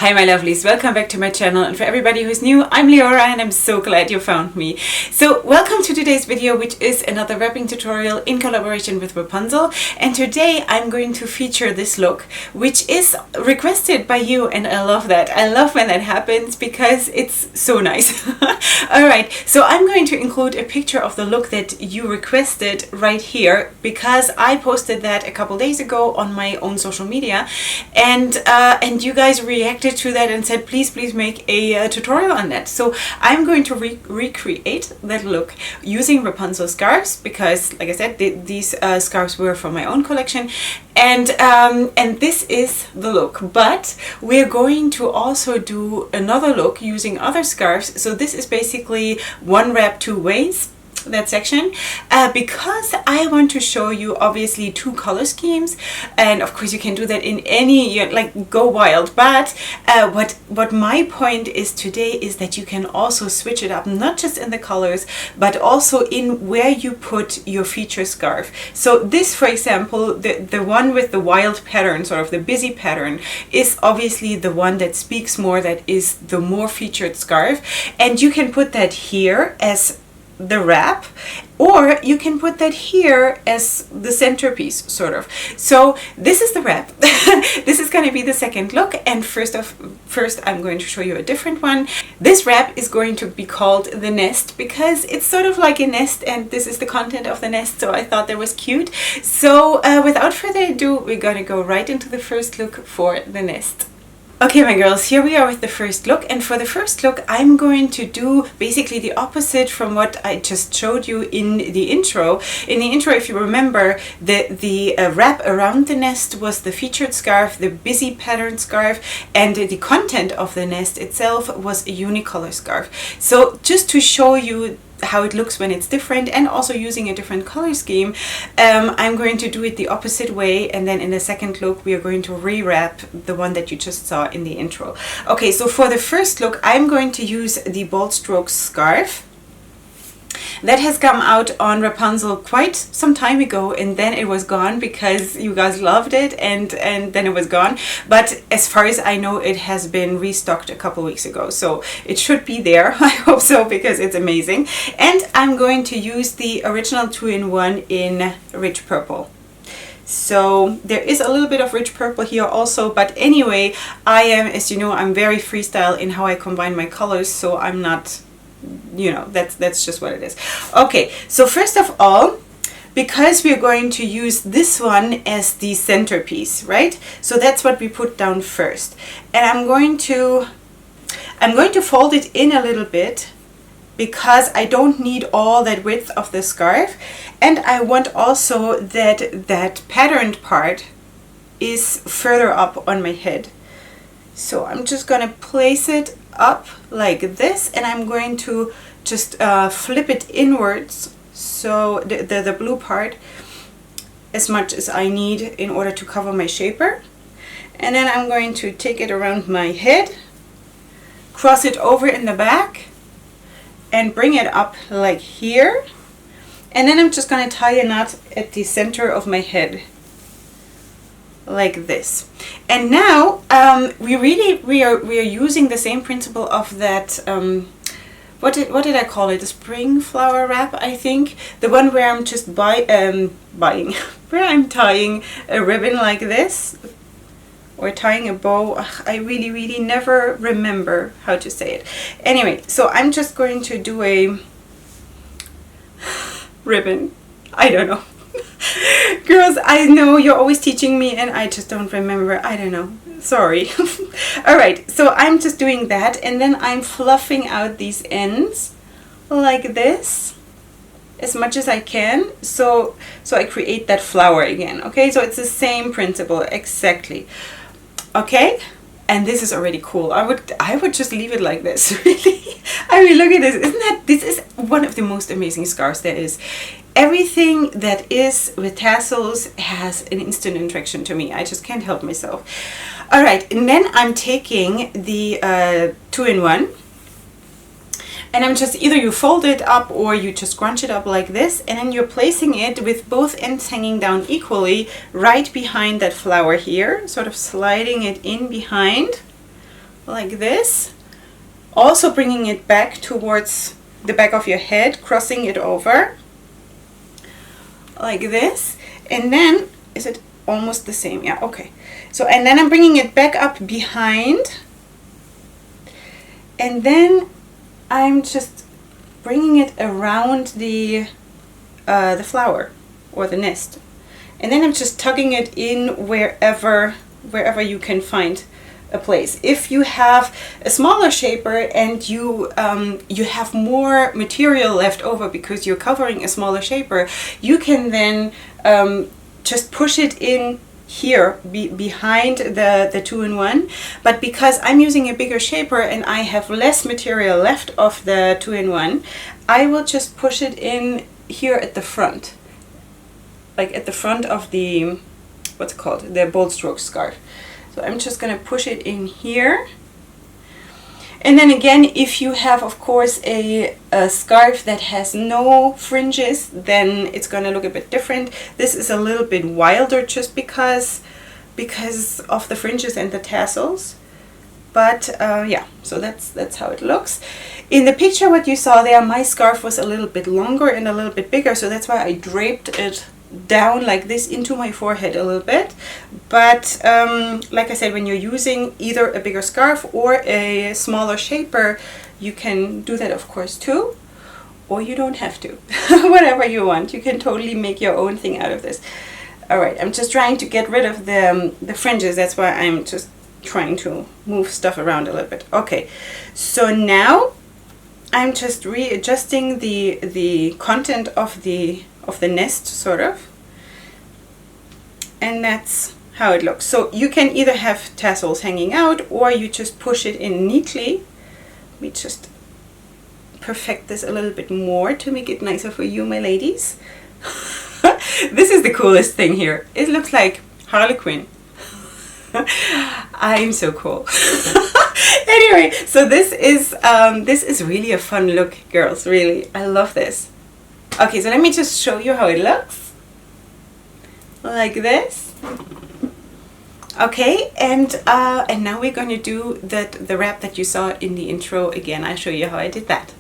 Hi my lovelies, welcome back to my channel, and for everybody who's new, I'm Leorah and I'm so glad you found me. So welcome to today's video, which is another wrapping tutorial in collaboration with Wrapunzel, and today I'm going to feature this look which is requested by you, and I love that. I love when that happens because it's so nice. Alright, so I'm going to include a picture of the look that you requested right here because I posted that a couple days ago on my own social media, and you guys reacted to that and said please make a tutorial on that. So I'm going to recreate that look using Rapunzel scarves because, like I said, these scarves were from my own collection, and this is the look. But we're going to also do another look using other scarves. So this is basically one wrap two ways, that section, because I want to show you obviously two color schemes, and of course you can do that in any, like, go wild, but what my point is today is that you can also switch it up, not just in the colors but also in where you put your feature scarf. So this, for example, the one with the wild pattern, sort of the busy pattern, is obviously the one that speaks more, that is the more featured scarf, and you can put that here as the wrap, or you can put that here as the centerpiece, sort of. So this is the wrap. This is going to be the second look, and first I'm going to show you a different one. This wrap is going to be called the nest because it's sort of like a nest, and this is the content of the nest, so I thought that was cute. So without further ado, we're going to go right into the first look for the nest. Okay, my girls, here we are with the first look, and for the first look I'm going to do basically the opposite from what I just showed you in the intro. In the intro, if you remember, the wrap around the nest was the featured scarf, the busy pattern scarf, and the content of the nest itself was a unicolor scarf. So just to show you how it looks when it's different, and also using a different color scheme, I'm going to do it the opposite way, and then in the second look we are going to rewrap the one that you just saw in the intro. Okay, so for the first look I'm going to use the Bold Strokes scarf. That has come out on Wrapunzel quite some time ago, and then it was gone because you guys loved it, and then it was gone. But as far as I know, it has been restocked a couple weeks ago, so it should be there. I hope so, because it's amazing. And I'm going to use the original 2-in-1 in rich purple. So there is a little bit of rich purple here also, but anyway, I am, as you know, I'm very freestyle in how I combine my colors, so I'm not, you know, that's just what it is. Okay, so first of all, because we're going to use this one as the centerpiece, right? So that's what we put down first, and I'm going to fold it in a little bit because I don't need all that width of the scarf, and I want also that patterned part is further up on my head. So I'm just gonna place it up like this, and I'm going to just flip it inwards, so the blue part, as much as I need in order to cover my shaper. And then I'm going to take it around my head, cross it over in the back, and bring it up like here, and then I'm just going to tie a knot at the center of my head like this. And now we are using the same principle of that what did I call it, the spring flower wrap, I think, the one where I'm just where I'm tying a ribbon like this, or tying a bow. Ugh, I really never remember how to say it. Anyway, so I'm just going to do a ribbon. I don't know. Girls, I know you're always teaching me and I just don't remember. I don't know. Sorry. Alright, so I'm just doing that, and then I'm fluffing out these ends like this as much as I can, so I create that flower again. Okay, so it's the same principle exactly. Okay, and this is already cool. I would just leave it like this. Really, I mean, look at this. Isn't that, this is one of the most amazing scarves there is. Everything that is with tassels has an instant attraction to me. I just can't help myself. All right, and then I'm taking the 2-in-1, and I'm just, either you fold it up or you just scrunch it up like this, and then you're placing it with both ends hanging down equally right behind that flower here, sort of sliding it in behind like this. Also bringing it back towards the back of your head, crossing it over like this. And then, is it almost the same? Yeah, okay. So, and then I'm bringing it back up behind. And then I'm just bringing it around the flower or the nest. And then I'm just tucking it in wherever you can find a place. If you have a smaller shaper and you have more material left over because you're covering a smaller shaper, you can then just push it in here behind the 2-in-1. But because I'm using a bigger shaper and I have less material left of the 2-in-1, I will just push it in here at the front, like at the front of the, what's it called, the bold stroke scarf. So I'm just going to push it in here. And then again, if you have, of course, a scarf that has no fringes, then it's going to look a bit different. This is a little bit wilder just because of the fringes and the tassels. But yeah, so that's how it looks. In the picture what you saw there, my scarf was a little bit longer and a little bit bigger, so that's why I draped it down like this into my forehead a little bit. But like I said, when you're using either a bigger scarf or a smaller shaper, you can do that of course too, or you don't have to. Whatever you want, you can totally make your own thing out of this. All right, I'm just trying to get rid of the fringes. That's why I'm just trying to move stuff around a little bit. Okay, so now I'm just readjusting the content of the nest, sort of, and that's how it looks. So you can either have tassels hanging out or you just push it in neatly. Let me just perfect this a little bit more to make it nicer for you, my ladies. This is the coolest thing here. It looks like Harlequin. I'm so cool. Anyway, so this is really a fun look, girls. Really, I love this. Okay, so let me just show you how it looks. Like this. Okay, and now we're going to do the wrap that you saw in the intro again. I'll show you how I did that.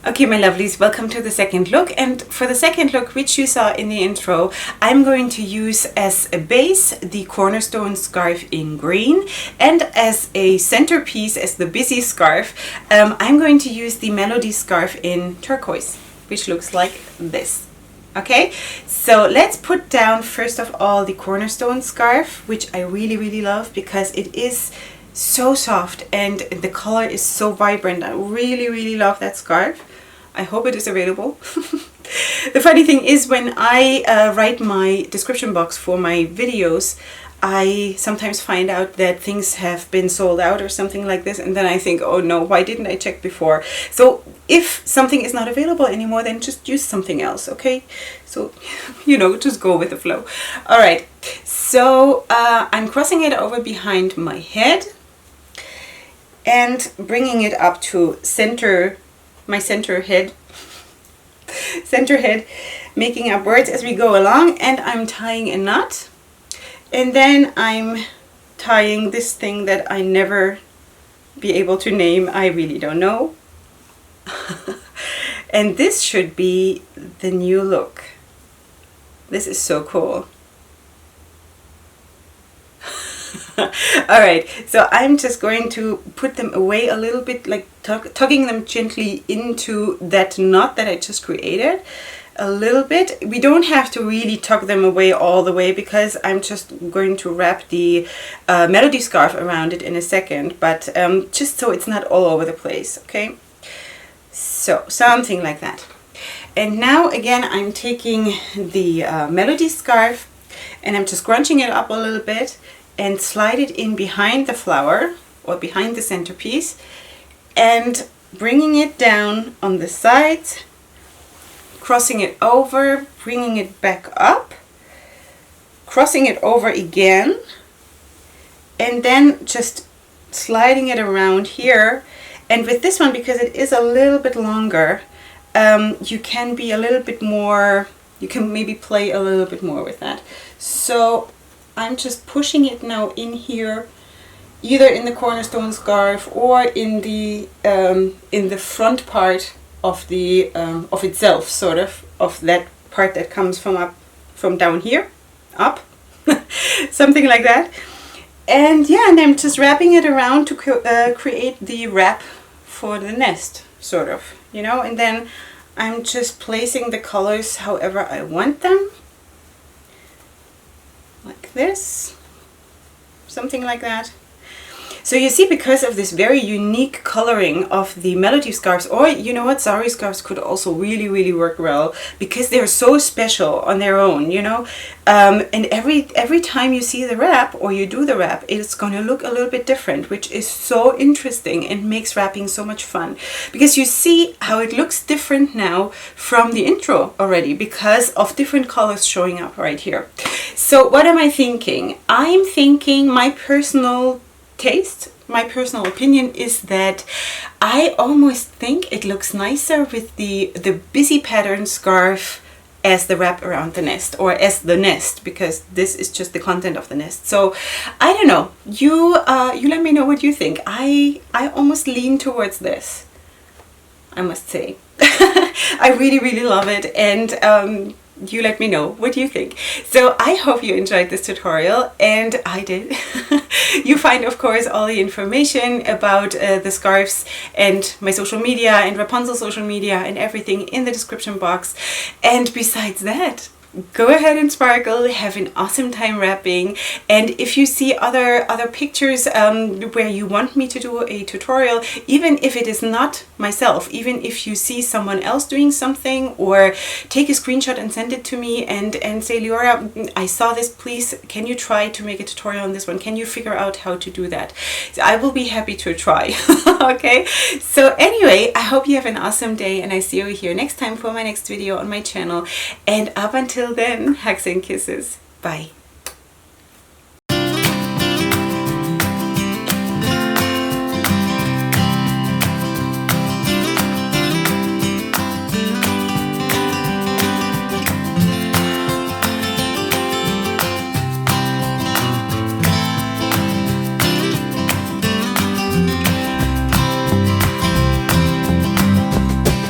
Okay, my lovelies, welcome to the second look. And for the second look, which you saw in the intro, I'm going to use as a base the cornerstone scarf in green, and as a centerpiece, as the busy scarf, I'm going to use the melody scarf in turquoise, which looks like this. Okay, so let's put down first of all the cornerstone scarf, which I really love because it is so soft and the color is so vibrant. I really love that scarf. I hope it is available. The funny thing is, when I write my description box for my videos, I sometimes find out that things have been sold out or something like this, and then I think, oh no, why didn't I check before? So if something is not available anymore, then just use something else, okay? So, you know, just go with the flow. All right, so I'm crossing it over behind my head and bringing it up to my center head, making up words as we go along, and I'm tying a knot. And then I'm tying this thing that I never be able to name. I really don't know. And this should be the new look. This is so cool. Alright, so I'm just going to put them away a little bit, like tugging them gently into that knot that I just created. A little bit. We don't have to really tuck them away all the way because I'm just going to wrap the melody scarf around it in a second, but just so it's not all over the place, okay? So something like that. And now again I'm taking the melody scarf and I'm just scrunching it up a little bit and slide it in behind the flower or behind the centerpiece and bringing it down on the sides, crossing it over, bringing it back up, crossing it over again, and then just sliding it around here. And with this one, because it is a little bit longer, you can be a little bit more, you can maybe play a little bit more with that. So I'm just pushing it now in here either in the cornerstone scarf or in the front part of the of itself, sort of that part that comes from down here up, something like that. And yeah, and I'm just wrapping it around to create the wrap for the nest, sort of, you know. And then I'm just placing the colors however I want them, like this, something like that. So you see, because of this very unique coloring of the melody scarves, or you know what, sari scarves could also really work well, because they're so special on their own, you know. And every time you see the wrap or you do the wrap, it's going to look a little bit different, which is so interesting and makes wrapping so much fun, because you see how it looks different now from the intro already, because of different colors showing up right here. So what am I thinking? I'm thinking, my personal taste, my personal opinion is that I almost think it looks nicer with the busy pattern scarf as the wrap around the nest, or as the nest, because this is just the content of the nest. So I don't know, you let me know what you think. I almost lean towards this, I must say. I really love it, and you let me know what you think. So I hope you enjoyed this tutorial, and I did. You find, of course, all the information about the scarves and my social media and Wrapunzel social media and everything in the description box. And besides that, go ahead and sparkle, have an awesome time wrapping. And if you see other pictures where you want me to do a tutorial, even if it is not myself, even if you see someone else doing something, or take a screenshot and send it to me and say, Leorah, I saw this, please can you try to make a tutorial on this one? Can you figure out how to do that? So I will be happy to try. Okay, so anyway, I hope you have an awesome day, and I see you here next time for my next video on my channel. And up until then, hugs and kisses. Bye.